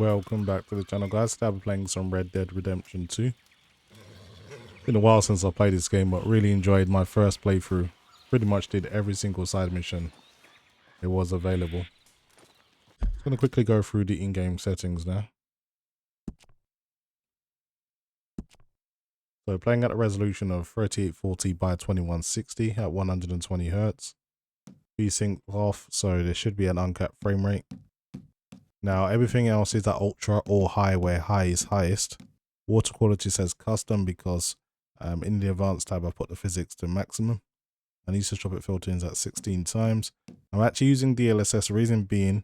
welcome back to the channel, guys. Today I'll be playing some Red Dead Redemption 2. Been a while since I played this game, but really enjoyed my first playthrough. Pretty much did every single side mission it was available. Just going to quickly go through the in-game settings now. So playing at a resolution of 3840 by 2160 at 120 Hz. VSync off, so there should be an uncapped frame rate. Now everything else is at ultra or high, where high is highest. Water quality says custom because in the advanced tab I put the physics to maximum. And isotropic filtering is at 16 times. I'm actually using DLSS, reason being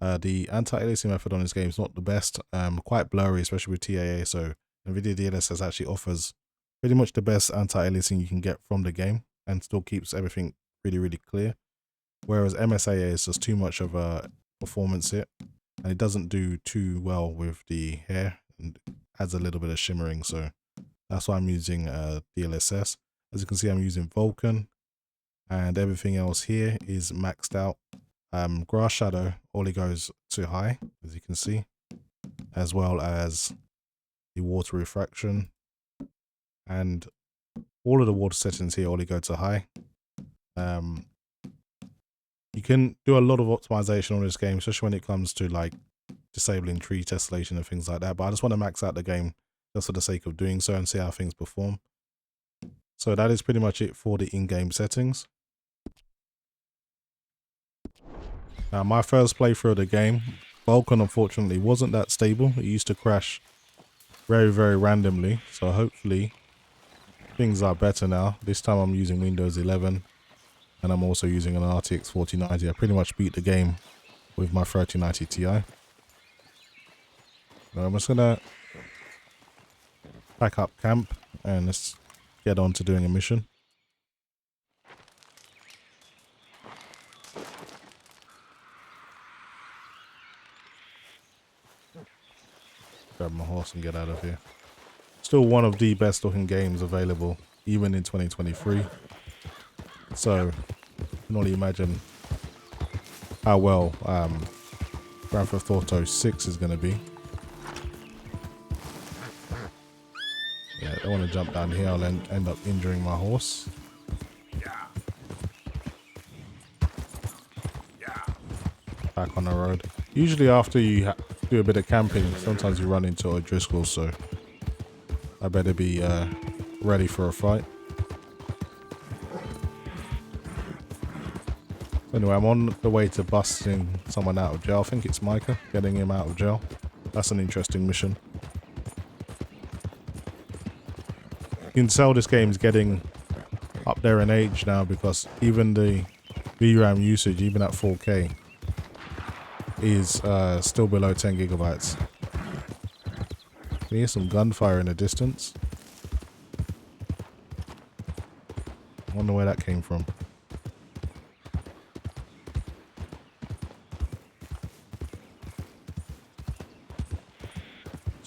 the anti-aliasing method on this game is not the best. Quite blurry, especially with TAA, so NVIDIA DLSS actually offers pretty much the best anti-aliasing you can get from the game and still keeps everything really clear. Whereas MSI is just too much of a performance hit, and it doesn't do too well with the hair and adds a little bit of shimmering, so that's why I'm using DLSS. As you can see, I'm using Vulkan, and everything else here is maxed out. Grass shadow only goes to high, as you can see, as well as the water refraction, and all of the water settings here only go to high. You can do a lot of optimization on this game, especially when it comes to like disabling tree tessellation and things like that, but I just want to max out the game just for the sake of doing so and see how things perform. So that is pretty much it for the in-game settings. Now my first playthrough of the game, Vulkan unfortunately wasn't that stable. It used to crash very randomly, so hopefully things are better now. This time I'm using Windows 11. And I'm also using an RTX 4090. I pretty much beat the game with my 3090 Ti. Now I'm just gonna pack up camp and let's get on to doing a mission. Grab my horse and get out of here. Still one of the best looking games available, even in 2023. So, you can only imagine how well Grand Theft Auto 6 is going to be. Yeah, I don't want to jump down here, I'll end up injuring my horse. Back on the road. Usually after you do a bit of camping, sometimes you run into a Driscoll, so I better be ready for a fight. Anyway, I'm on the way to busting someone out of jail. I think it's Micah, getting him out of jail. That's an interesting mission. You can tell this game's getting up there in age now because even the VRAM usage, even at 4K, is still below 10 gigabytes. Can you hear some gunfire in the distance? I wonder where that came from.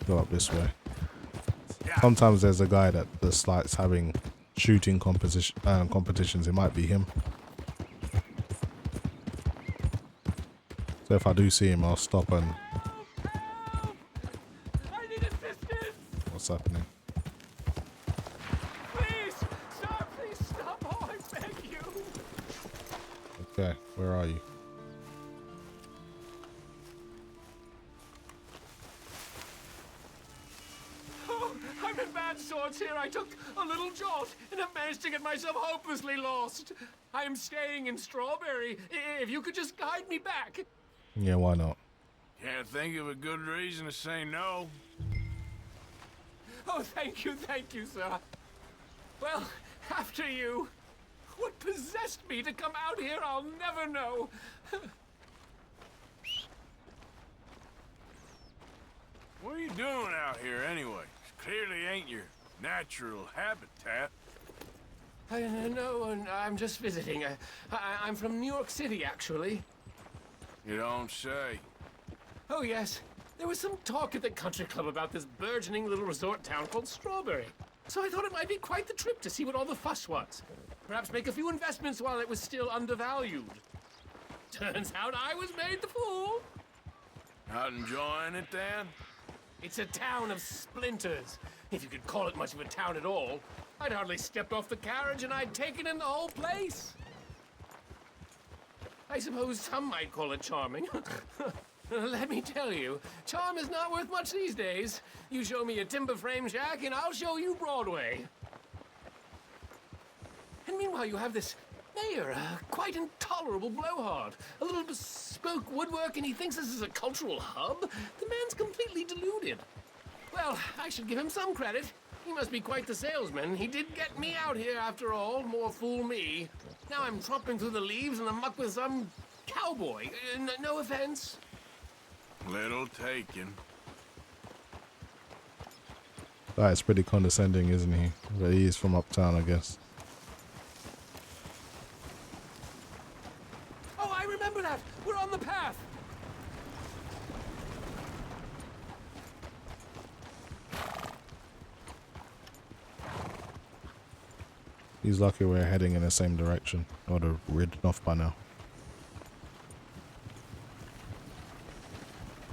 Go up this way. Sometimes there's a guy that just likes having shooting competitions. It might be him. So if I do see him, I'll stop and... I need assistance! What's happening? Please stop! Oh, I beg you! Okay, where are you? I'm in bad sorts here. I took a little jolt and have managed to get myself hopelessly lost. I am staying in Strawberry. If you could just guide me back. Yeah, why not? Can't think of a good reason to say no. Oh, thank you, sir. Well, after you. What possessed me to come out here, I'll never know. What are you doing out here anyway? Clearly ain't your natural habitat. No, I'm just visiting. I'm from New York City, actually. You don't say. Oh, yes. There was some talk at the country club about this burgeoning little resort town called Strawberry. So I thought it might be quite the trip to see what all the fuss was. Perhaps make a few investments while it was still undervalued. Turns out I was made the fool. Out enjoying it, then? It's a town of splinters, if you could call it much of a town at all. I'd hardly stepped off the carriage and I'd taken in the whole place. I suppose some might call it charming. Let me tell you, charm is not worth much these days. You show me a timber frame shack and I'll show you Broadway. And meanwhile you have this mayor, a quite intolerable blowhard. A little bespoke woodwork and he thinks this is a cultural hub? The man's completely deluded. Well, I should give him some credit. He must be quite the salesman. He did get me out here after all. More fool me. Now I'm tromping through the leaves in the muck with some cowboy. No offense. Little taken. That's pretty condescending, isn't he? But he is from uptown, I guess. Oh, I remember that. We're on the path. He's lucky we're heading in the same direction. I would have ridden off by now.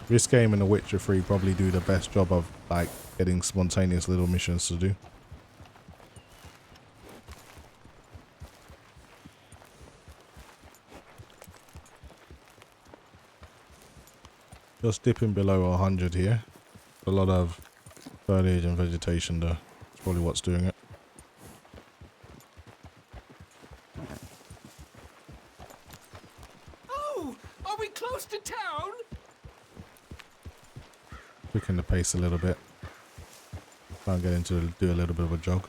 This game and The Witcher 3 probably do the best job of like getting spontaneous little missions to do. Just dipping below 100 here. A lot of foliage and vegetation there. That's probably what's doing it. Oh, are we close to town? Quicken the pace a little bit. Try and get into do a little bit of a jog.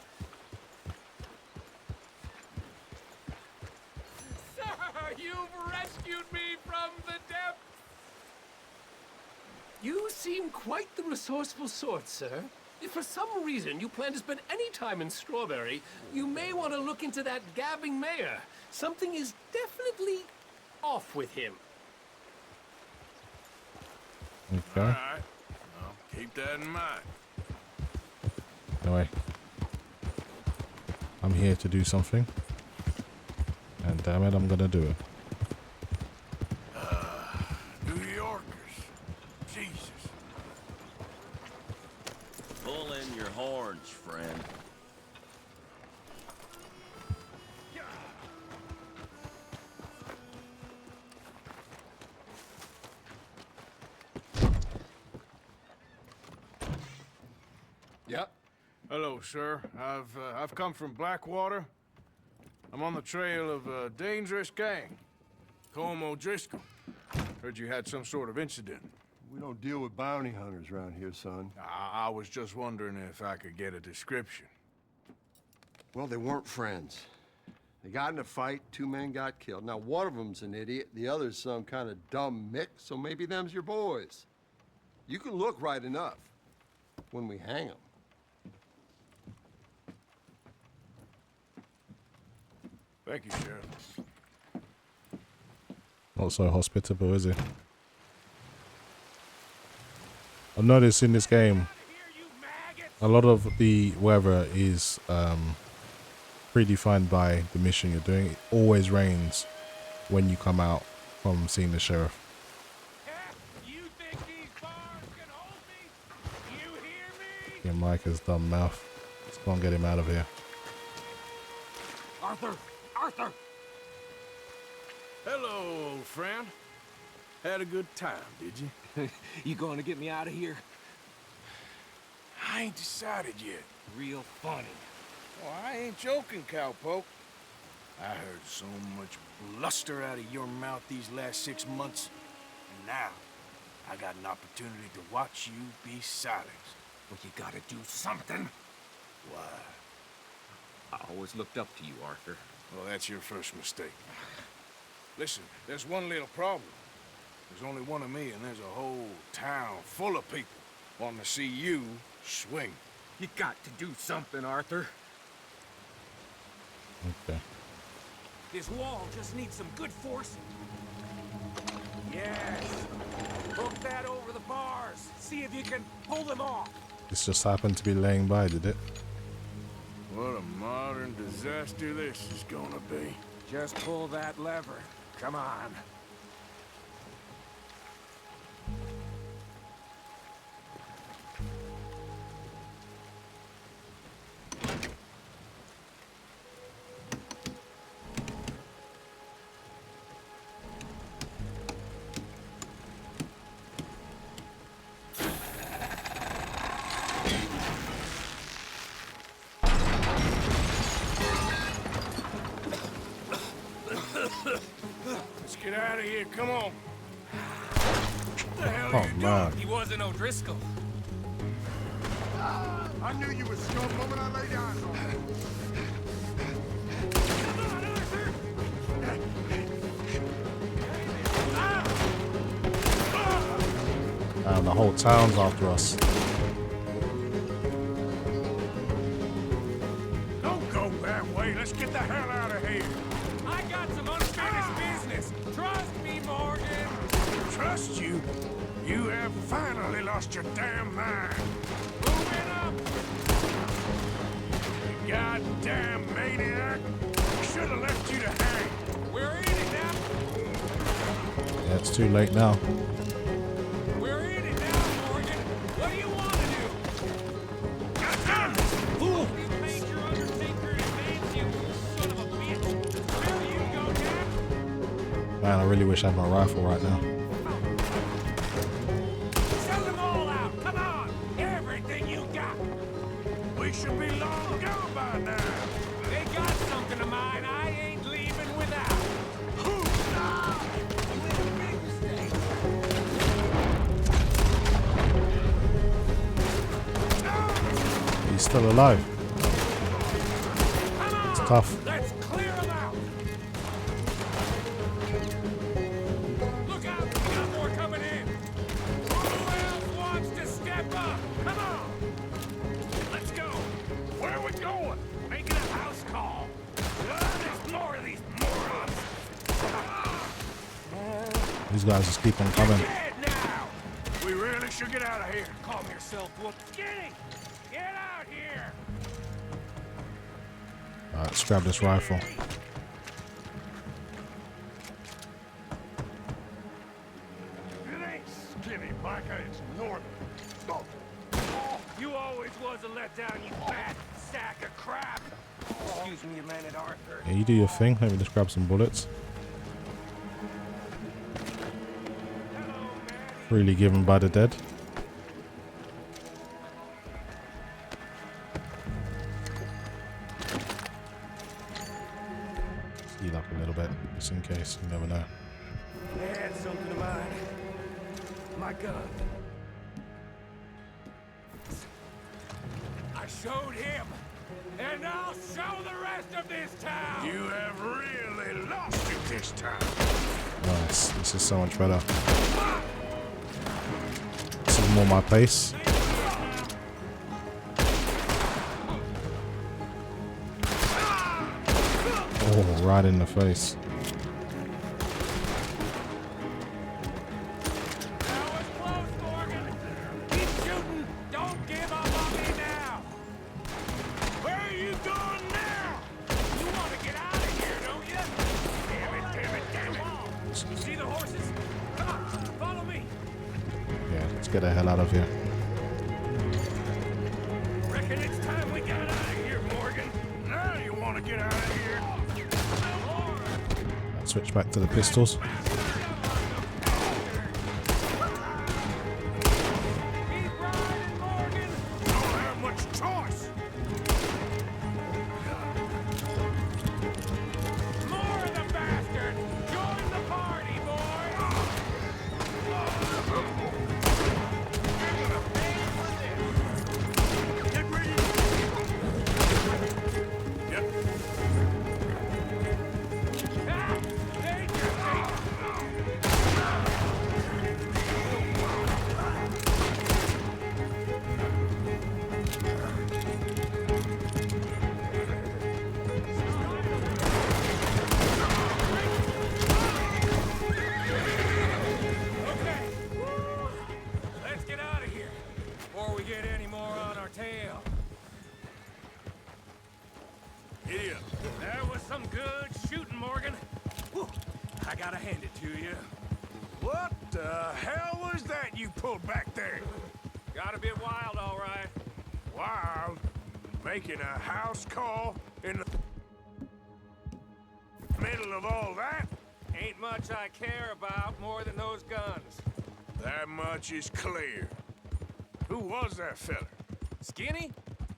Sir, you've rescued me from the depths. You seem quite the resourceful sort, sir. If for some reason you plan to spend any time in Strawberry, you may want to look into that gabbing mayor. Something is definitely off with him. Okay. Alright. Well, keep that in mind. Anyway. I'm here to do something. And damn it, I'm gonna do it. New Yorkers. Jesus. Pull in your horns, friend. Yep. Hello, sir. I've come from Blackwater. I'm on the trail of a dangerous gang. Colm O'Driscoll. Heard you had some sort of incident. We don't deal with bounty hunters around here, son. I was just wondering if I could get a description. Well, they weren't friends. They got in a fight, 2 men got killed. Now, one of them's an idiot, the other's some kind of dumb mix, so maybe them's your boys. You can look right enough when we hang them. Thank you, Sheriff. Not so hospitable, is he? I've noticed in this game, a lot of the weather is predefined by the mission you're doing. It always rains when you come out from seeing the sheriff. You think these bars can hold me? You hear me? Yeah, Micah's dumb mouth. Let's go and get him out of here. Arthur! Arthur! Hello, old friend. Had a good time, did you? You going to get me out of here? I ain't decided yet. Real funny. Oh, I ain't joking, cowpoke. I heard so much bluster out of your mouth these last 6 months. And now, I got an opportunity to watch you be silenced. Well, you gotta do something. Why? I always looked up to you, Arthur. Well, that's your first mistake. Listen, there's one little problem. There's only one of me, and there's a whole town full of people wanting to see you swing. You got to do something, Arthur. Okay. This wall just needs some good force. Yes. Hook that over the bars. See if you can pull them off. This just happened to be laying by, did it? What a modern disaster this is gonna be. Just pull that lever. Come on. get out of here. Come on. What the hell are you man. doing? He wasn't O'Driscoll. I knew you was scum the moment I lay down. And the whole town's after us. Don't go that way. Let's get the hell out of here. I got some unfinished business. Trust me, Morgan. Trust you? You have finally lost your damn mind. Moving up. You goddamn maniac. Should have left you to hang. We're in it now. Yeah, it's too late now. We're in it now, Morgan. What do you want to do? Fool! You made your Undertaker advance, you son of a bitch. There you go, Dad. Man, I really wish I had my rifle right now. Sell them all out. Come on. Everything you got. We should be long gone by now. They got something of mine I ain't leaving without. He's still alive. It's tough. Let's clear them out. Look out. We got more coming in. Who else wants to step up? Come on. Let's go. Where are we going? Making a house call. There's more of these morons. These guys just keep on coming. Dead now. We really should get out of here. Calm yourself, Whoop. Skinny, get out here. Alright, let's grab this rifle. It ain't skinny, Micah. It's northern. Go. You always was a letdown, you fat sack of crap. Excuse me, man at Arthur. Yeah, you do your thing. Let me just grab some bullets. Freely given by the dead. Heal up a little bit, just in case. You never know. They had something of mine. My gun. I showed him, and I'll show the rest of this town. You have really lost it this time. Nice. This is so much better. This is more my pace. Oh, right in the face. That was close, Morgan. Keep shooting. Don't give up on me now. Where are you going now? You want to get out of here, don't you? Damn it, damn it, damn it. You see the horses? Come on, follow me. Yeah, let's get the hell out of here. Reckon it's time we got out of here, Morgan. Now you want to get out of here? Switch back to the pistols. Keep riding, Morgan. Don't have much choice. More of the bastards. Join the party, boys. Get ready. Yep. Ah, danger, Okay. Let's get out of here before we get any more on our tail. Here. That was some good shooting, Morgan. Whew. I gotta hand it to you. What the hell was that you pulled back there? Got a bit wild, all right. Wild. Making a house call in the middle of all that? Ain't much I care about more than those guns. That much is clear. Who was that fella? Skinny?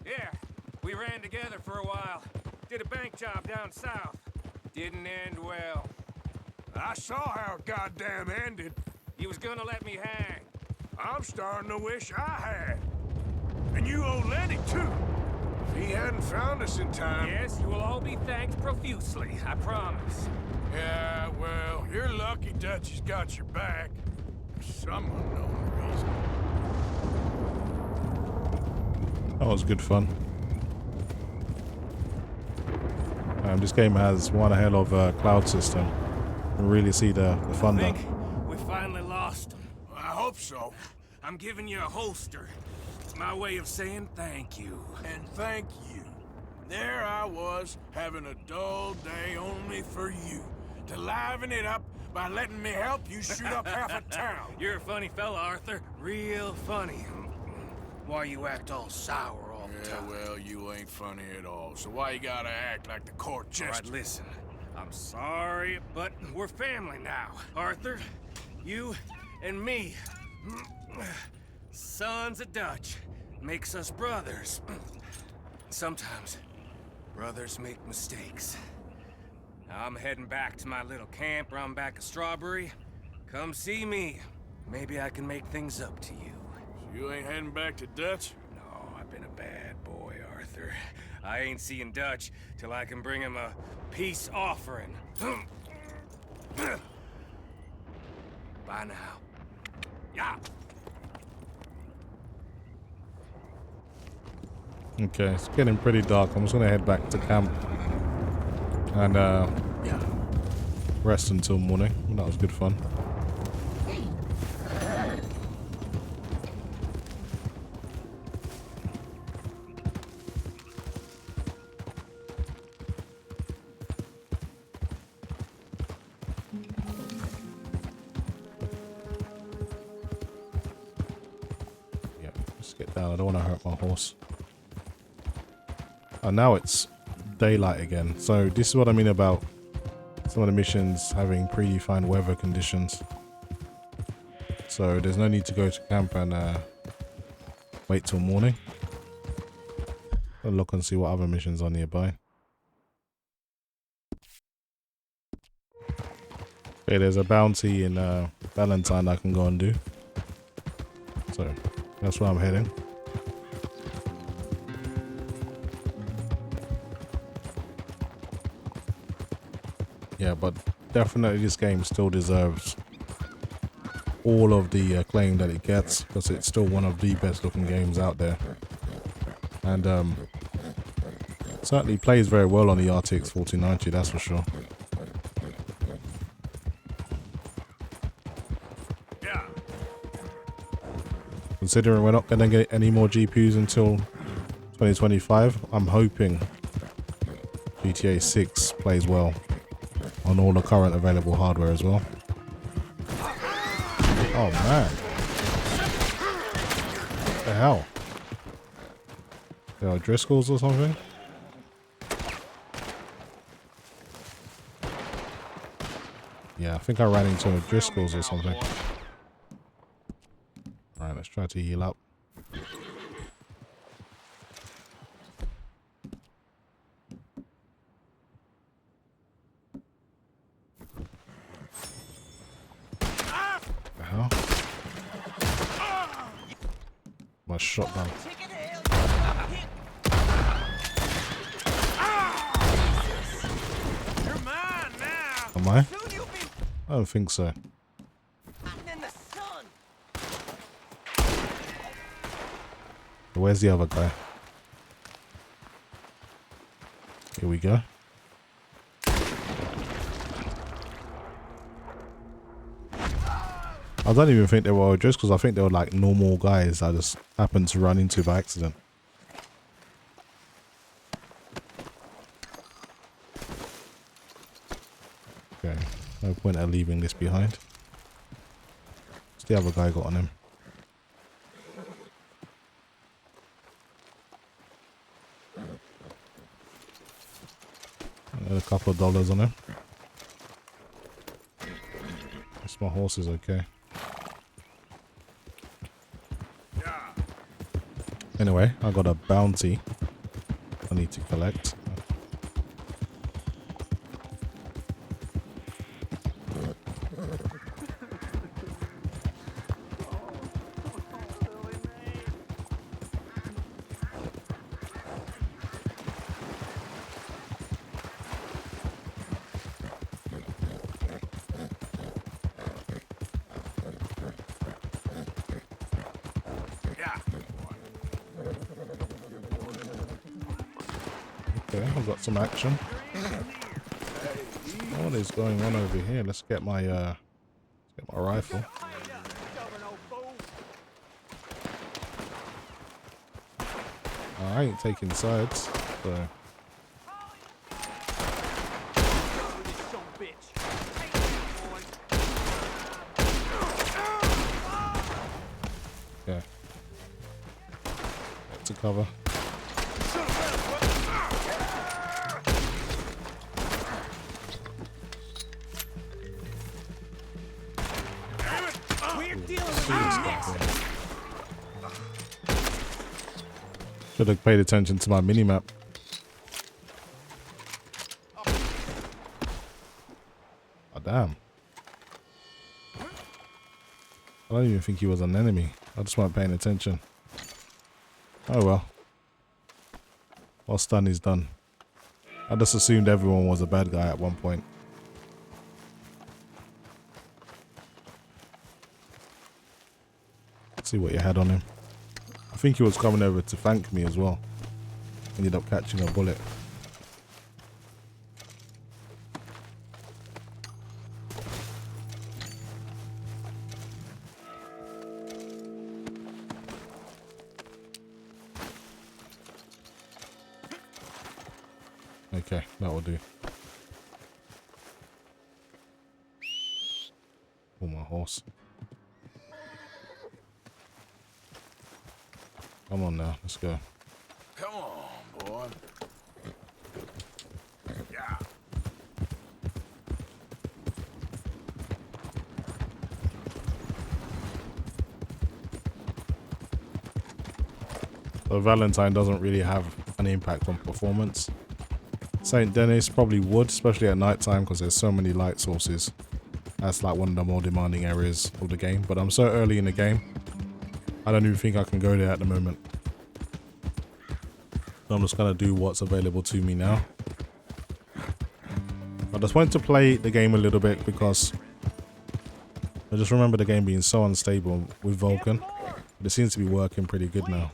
Yeah, we ran together for a while. Did a bank job down south. Didn't end well. I saw how it goddamn ended. He was gonna let me hang. I'm starting to wish I had. And you owe Lenny, too. If he hadn't found us in time... Yes, you will all be thanked profusely, I promise. Yeah, well, you're lucky Dutchie's got your back. For some unknown reason. That was good fun. This game has one hell of a cloud system. You can really see the fun I done. think we finally lost him. I hope so. I'm giving you a holster. It's my way of saying thank you. And thank you. There I was, having a dull day only for you. To liven it up by letting me help you shoot up half a town. You're a funny fella, Arthur. Real funny. Why you act all sour all the Yeah, time? well, you ain't funny at all. So why you gotta act like the court All right, jester? listen. I'm sorry, but we're family now. Arthur, you and me. Sons of Dutch. Makes us brothers. Sometimes brothers make mistakes. Now I'm heading back to my little camp around back of Strawberry. Come see me. Maybe I can make things up to you. You ain't heading back to Dutch? No, I've been a bad boy, Arthur. I ain't seeing Dutch till I can bring him a peace offering. Bye now. Yeah. Okay, it's getting pretty dark. I'm just gonna head back to camp and rest until morning. That was good fun. Yeah, just get down. I don't want to hurt my horse. And now it's daylight again. So this is what I mean about some of the missions having predefined weather conditions. So there's no need to go to camp and wait till morning. I'll look and see what other missions are nearby. Okay, there's a bounty in Valentine I can go and do. So that's where I'm heading. Yeah, but definitely this game still deserves all of the acclaim that it gets, because it's still one of the best looking games out there. And certainly plays very well on the RTX 4090, that's for sure. Yeah. Considering we're not going to get any more GPUs until 2025, I'm hoping GTA 6 plays well on all the current available hardware as well. Oh man. What the hell? There are Driscolls or something? Yeah, I think I ran into a Driscolls or something. Alright, let's try to heal up. My shotgun. You're mine now. Am I? I don't think so. Where's the other guy? Here we go. I don't even think they were just because I think they were like normal guys I just happened to run into by accident. Okay, no point in leaving this behind. What's the other guy got on him? A couple of dollars on him. Guess my horse is okay. Anyway, I got a bounty I need to collect. Okay, I've got some action. What is going on over here? Let's get my rifle. I ain't taking sides, so. Okay. Get to cover. Should have paid attention to my mini-map. Oh, damn. I don't even think he was an enemy. I just weren't paying attention. Oh well. What's done is done. I just assumed everyone was a bad guy at one point. Let's see what you had on him. I think he was coming over to thank me as well. Ended up catching a bullet. Okay, that will do. Oh, my horse. Come on now, let's go. Come on, boy. Yeah. So Valentine doesn't really have an impact on performance. St. Denis probably would, especially at night time because there's so many light sources. That's like one of the more demanding areas of the game. But I'm so early in the game, I don't even think I can go there at the moment. So I'm just going to do what's available to me now. I just wanted to play the game a little bit because I just remember the game being so unstable with Vulkan. But it seems to be working pretty good now.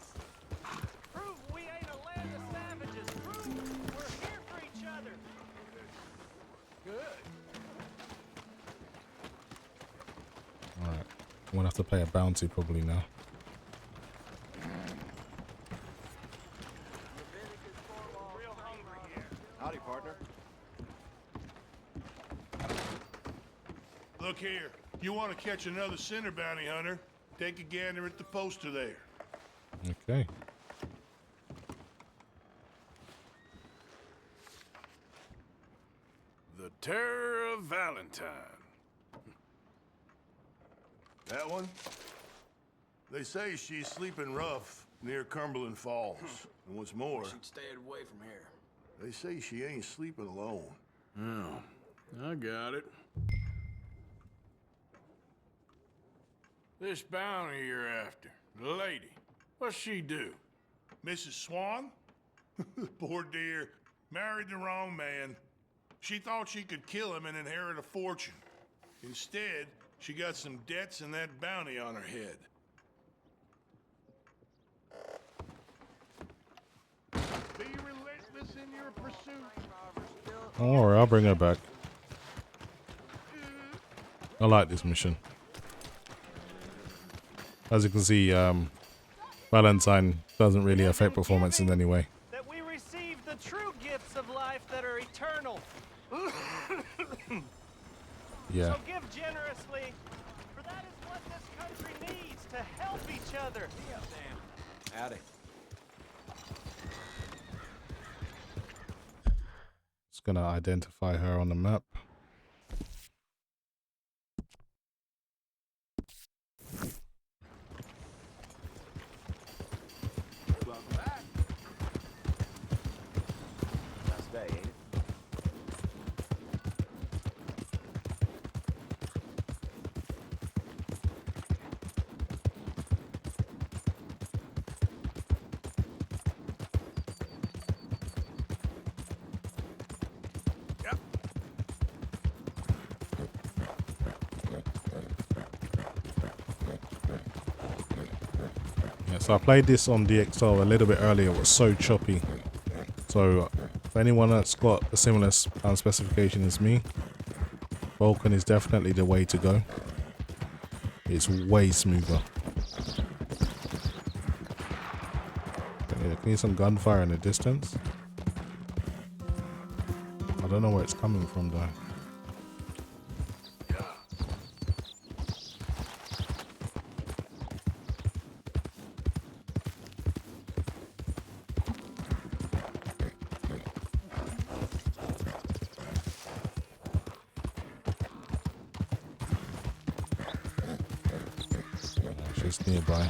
Alright, I'm going to have to play a bounty probably now. Howdy, partner. Look here, you want to catch another center bounty hunter? Take a gander at the poster there. Okay. The Terror of Valentine. That one? They say she's sleeping rough near Cumberland Falls. And what's more, She'd stayed away from here. they say she ain't sleeping alone. Oh, I got it. This bounty you're after, the lady, what's she do? Mrs. Swan? Poor dear, married the wrong man. She thought she could kill him and inherit a fortune. Instead, she got some debts and that bounty on her head. Be relentless in your pursuit. Don't worry, I'll bring her back. I like this mission. As you can see, Valentine doesn't really affect performance in any way. That we receive the true gifts of life that are eternal. Yeah. So give generously, for that is what this country needs to help each other. Yeah, Sam. Howdy. Just gonna identify her on the map. Welcome back. Nice day, ain't it? Yeah, so I played this on DXL a little bit earlier. It was so choppy. So for For anyone that's got a similar specification as me, Vulcan is definitely the way to go. It's way smoother. Yeah, can you hear some gunfire in the distance? I don't know where it's coming from though. Just nearby.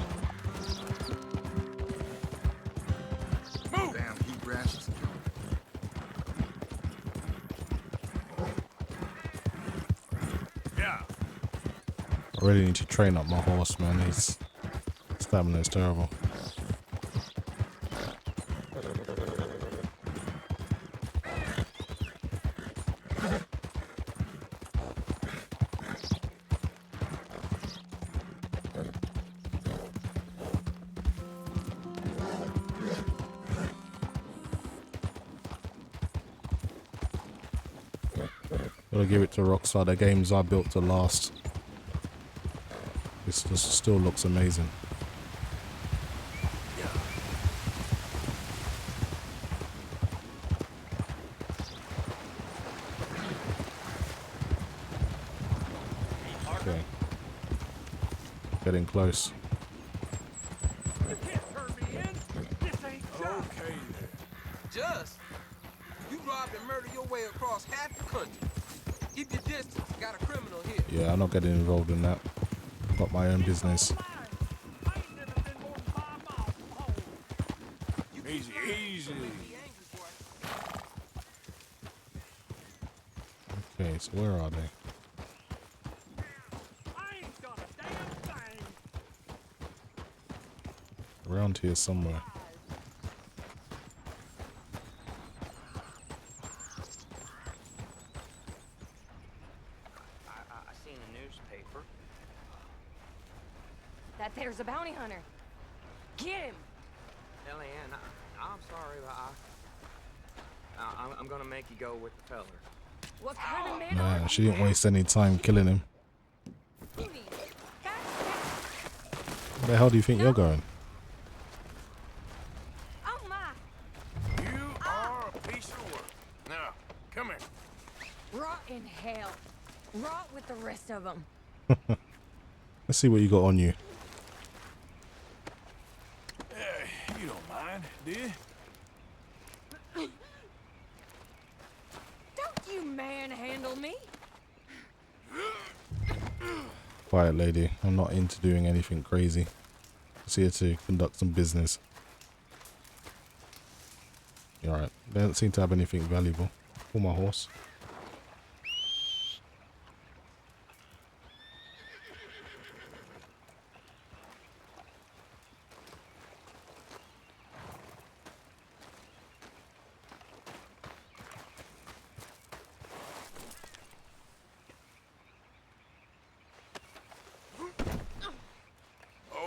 Move! Damn heat rashes. Yeah. I really need to train up my horse, man. His stamina is terrible. Gotta give it to Rockstar. Their games are built to last. This still looks amazing. Okay. Getting close. You can't turn me in. This ain't just. Okay then. Just? You robbed and murdered your way across half the country. Keep your distance. Got a criminal here. Yeah, I'm not getting involved in that. Got my own business. I ain't never been more than 5 miles from home. Easy, easy. Okay, so where are they? I ain't done a damn thing. Around here somewhere. I seen a newspaper. That there's a bounty hunter. Get him! Eliane, I'm sorry, but I'm gonna make you go with the feller. What kind of man Man, she didn't waste any time killing him. are you? Where the hell do you think you're going? Oh my! You are a piece of work. Now, come here. Rot in hell. Rot with the rest of them. Let's see what you got on you. You don't mind, do you? Don't you manhandle me. Quiet lady, I'm not into doing anything crazy. Just here to conduct some business. Alright, they don't seem to have anything valuable. For my horse.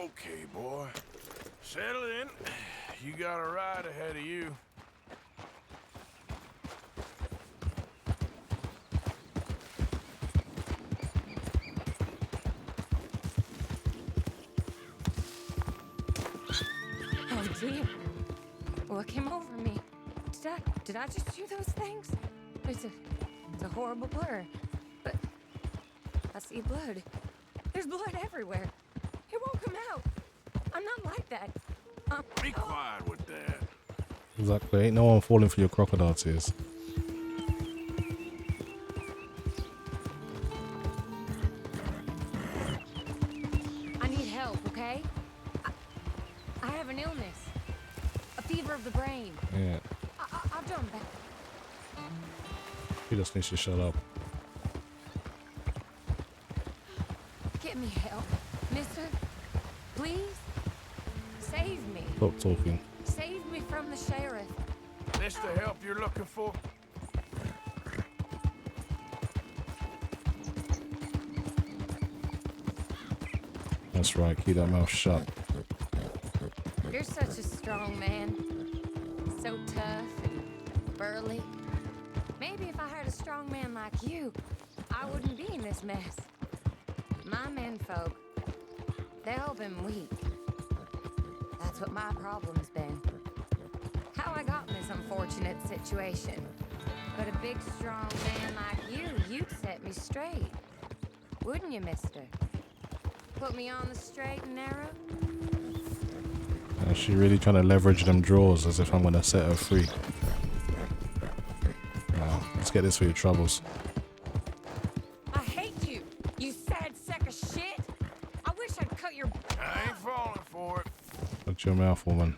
Okay, boy. Settle in. You got a ride ahead of you. Oh dear. What came over me? Did I just do those things? It's a horrible blur. But I see blood. There's blood everywhere. It won't come out. I'm not like that. Be quiet with that. Exactly. Ain't no one falling for your crocodile tears. I need help, okay? I have an illness. A fever of the brain. Yeah. I've done better. He just needs to shut up. Get me help, mister. Please? Save me. Stop talking. Save me from the sheriff. This the help you're looking for? That's right, keep that mouth shut. You're such a strong man. So tough and Burley. Maybe if I had a strong man like you, I wouldn't be in this mess. My menfolk, they've all been weak. That's what my problem's been. How I got in this unfortunate situation. But a big, strong man like you'd set me straight. Wouldn't you, mister? Put me on the straight and narrow? Is she really trying to leverage them drawers as if I'm going to set her free? Wow, let's get this for your troubles. I hate you, you sad sack of shit. I wish I'd cut your... I ain't falling for it. Shut your mouth, woman.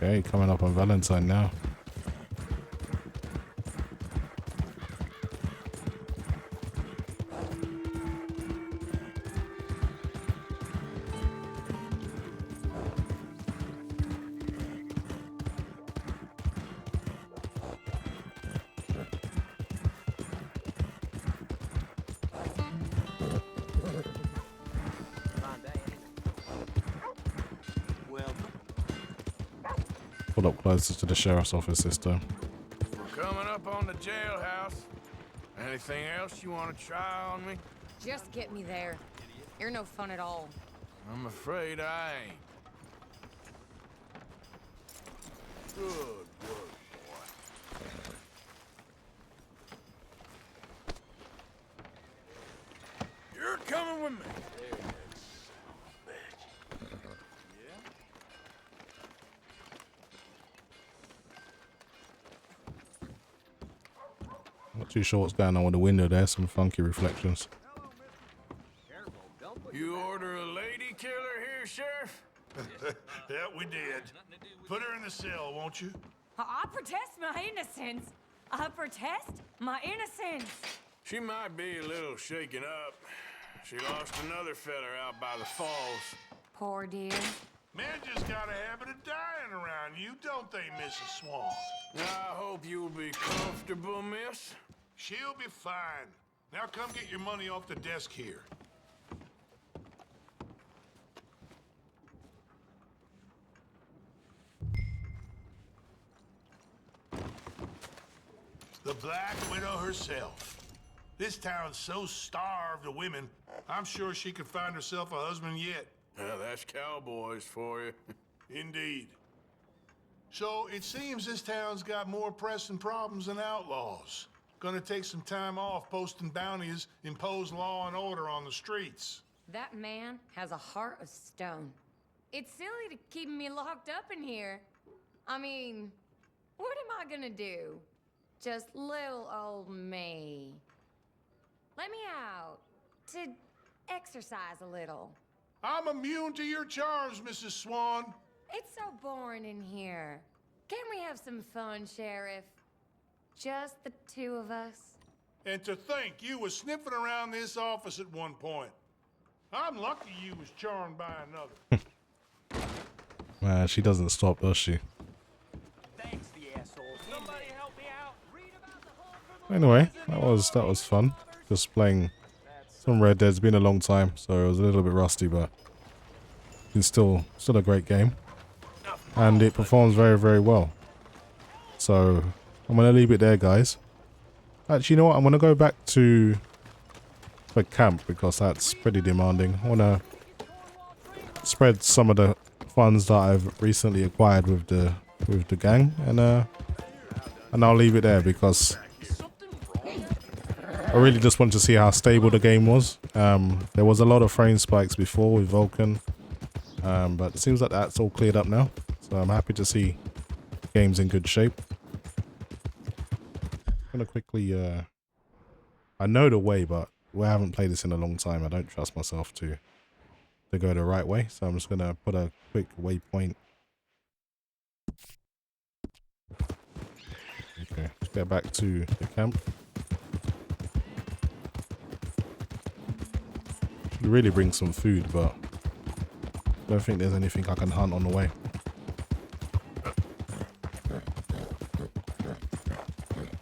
Okay, coming up on Valentine now. Pull up closer to the sheriff's office this time. We're coming up on the jailhouse. Anything else you want to try on me? Just get me there. You're no fun at all. I'm afraid I ain't. Good work, boy. You're coming with me. Not too sure what's going on with the window there, some funky reflections. You order a lady killer here, Sheriff? Yeah, we did. Put her in the cell, won't you? I protest my innocence. I protest my innocence. She might be a little shaken up. She lost another feather out by the falls. Poor dear. Men just got a habit of dying around you, don't they, Mrs. Swan? I hope you'll be comfortable, miss. She'll be fine. Now come get your money off the desk here. The Black Widow herself. This town's so starved of women, I'm sure she could find herself a husband yet. That's cowboys for you. Indeed. So it seems this town's got more pressing problems than outlaws. Gonna take some time off posting bounties, impose law and order on the streets. That man has a heart of stone. It's silly to keep me locked up in here. I mean, what am I gonna do? Just little old me. Let me out to exercise a little. I'm immune to your charms, Mrs. Swan. It's so boring in here. Can we have some fun, Sheriff? Just the two of us? And to think you was sniffing around this office at one point. I'm lucky you was charmed by another. She doesn't stop, does she? Thanks, the asshole. Somebody help me out. Read about the whole Anyway, that was fun. Just playing some Red Dead. It's been a long time, so it was a little bit rusty, but it's still a great game. And it performs very, very well. So I'm going to leave it there, guys. Actually, you know what? I'm going to go back to the camp because that's pretty demanding. I want to spread some of the funds that I've recently acquired with the gang, and I'll leave it there because I really just wanted to see how stable the game was. There was a lot of frame spikes before with Vulcan, but it seems like that's all cleared up now. So I'm happy to see the game's in good shape. I'm gonna quickly, I know the way, but I haven't played this in a long time. I don't trust myself to go the right way, so I'm just gonna put a quick waypoint. Okay, let's get back to the camp. Could really bring some food, but I don't think there's anything I can hunt on the way.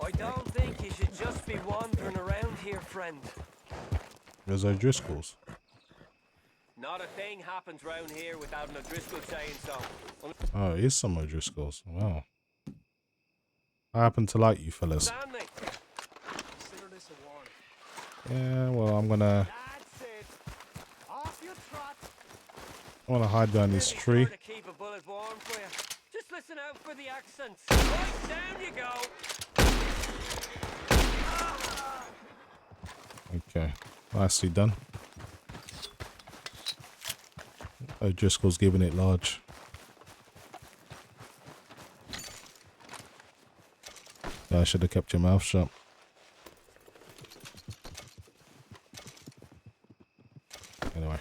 I don't think you should just be wandering around here, friend. There's O'Driscolls. Not a thing happens round here without an O'Driscoll saying so. Oh, it is some O'Driscolls. Wow. I happen to like you fellas. Consider this a warning. Yeah, well, I'm gonna hide behind this tree. To keep a bullet warm for you. Just listen out for the accents. Right, down you go. Okay, nicely done. O'Driscoll's giving it large. Yeah, I should have kept your mouth shut. Anyway,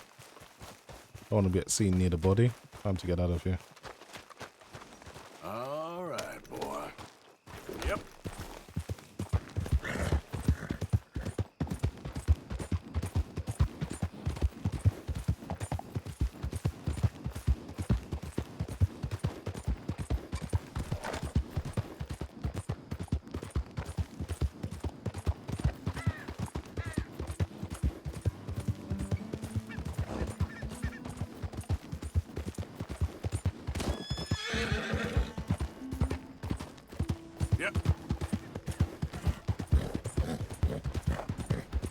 don't want to get seen near the body. Time to get out of here. All right, boy. Yep.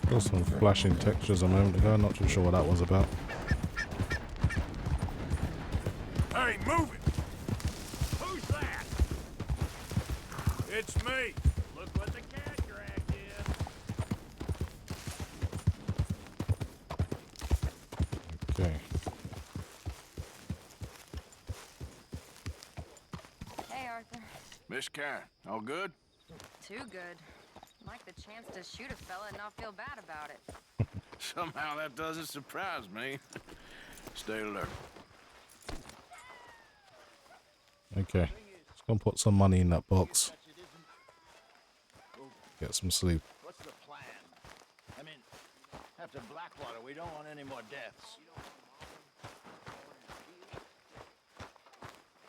Saw some flashing textures a moment ago, not too sure what that was about. Hey, move it! Who's that? It's me. Look what the cat dragged in. Okay. Hey, Arthur. Miss Karen, all good? Too good. Like the chance to shoot a fella and not feel bad about it. Somehow that doesn't surprise me. Stay alert. Okay. Just gonna put some money in that box. Get some sleep. What's the plan? I mean, after Blackwater, we don't want any more deaths.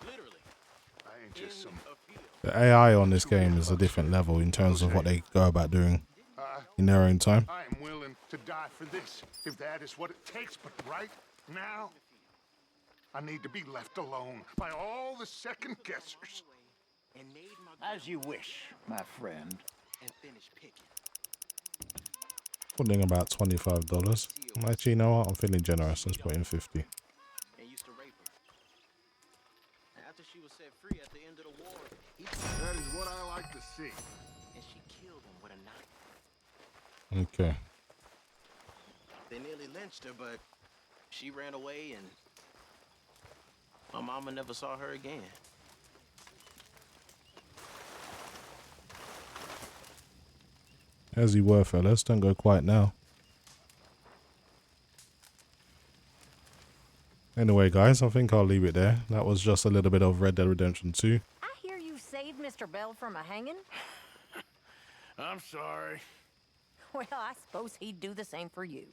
Literally. I ain't just some... The AI on this game is a different level in terms of what they go about doing in their own time. I am willing to die for this, if that is what it takes, but right now, I need to be left alone by all the second guessers. As you wish, my friend. Putting about $25. Actually, you know what? I'm feeling generous. Let's put in 50. After she was set free at the end of the war, That is what I like to see. and she killed him with a knife. Okay. They nearly lynched her, but she ran away, and my mama never saw her again. As you were, fellas. Don't go quiet now. Anyway, guys, I think I'll leave it there. That was just a little bit of Red Dead Redemption 2. I hear you saved Mr. Bell from a hanging. I'm sorry. Well, I suppose he'd do the same for you.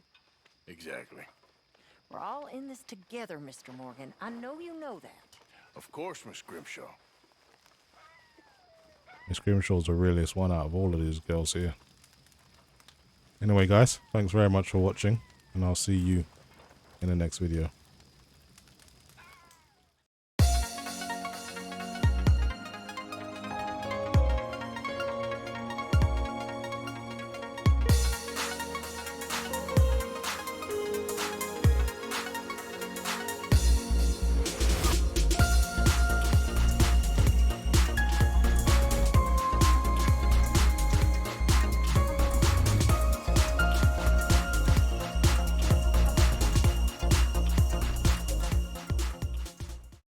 Exactly. We're all in this together, Mr. Morgan. I know you know that. Of course, Miss Grimshaw. Miss Grimshaw's the realest one out of all of these girls here. Anyway, guys, thanks very much for watching, and I'll see you in the next video.